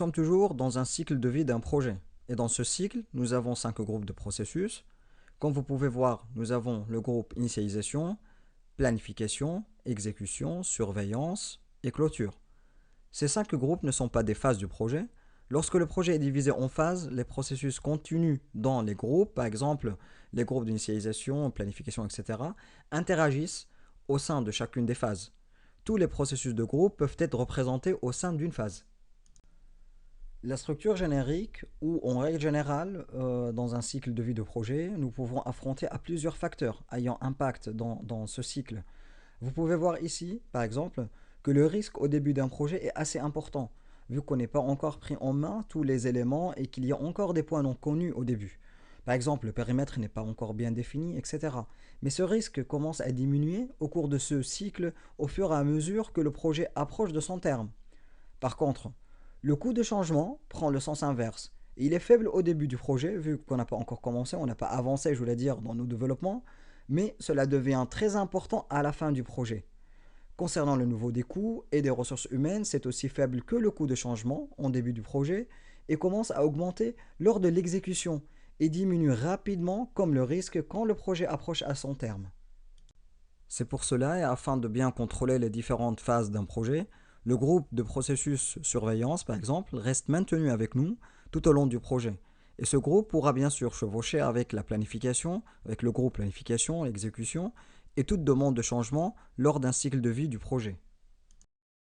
Nous sommes toujours dans un cycle de vie d'un projet. Et dans ce cycle, nous avons 5 groupes de processus. Comme vous pouvez voir, nous avons le groupe initialisation, planification, exécution, surveillance et clôture. Ces 5 groupes ne sont pas des phases du projet. Lorsque le projet est divisé en phases, les processus continuent dans les groupes, par exemple les groupes d'initialisation, planification, etc., interagissent au sein de chacune des phases. Tous les processus de groupe peuvent être représentés au sein d'une phase. La structure générique, ou en règle générale, dans un cycle de vie de projet, nous pouvons affronter à plusieurs facteurs ayant impact dans ce cycle. Vous pouvez voir ici, par exemple, que le risque au début d'un projet est assez important, vu qu'on n'est pas encore pris en main tous les éléments et qu'il y a encore des points non connus au début. Par exemple, le périmètre n'est pas encore bien défini, etc. Mais ce risque commence à diminuer au cours de ce cycle au fur et à mesure que le projet approche de son terme. Par contre, le coût de changement prend le sens inverse. Il est faible au début du projet, vu qu'on n'a pas encore commencé, on n'a pas avancé, je voulais dire, dans nos développements, mais cela devient très important à la fin du projet. Concernant le niveau des coûts et des ressources humaines, c'est aussi faible que le coût de changement en début du projet et commence à augmenter lors de l'exécution et diminue rapidement comme le risque quand le projet approche à son terme. C'est pour cela, et afin de bien contrôler les différentes phases d'un projet, le groupe de processus surveillance, par exemple, reste maintenu avec nous tout au long du projet. Et ce groupe pourra bien sûr chevaucher avec la planification, avec le groupe planification, l'exécution, et toute demande de changement lors d'un cycle de vie du projet.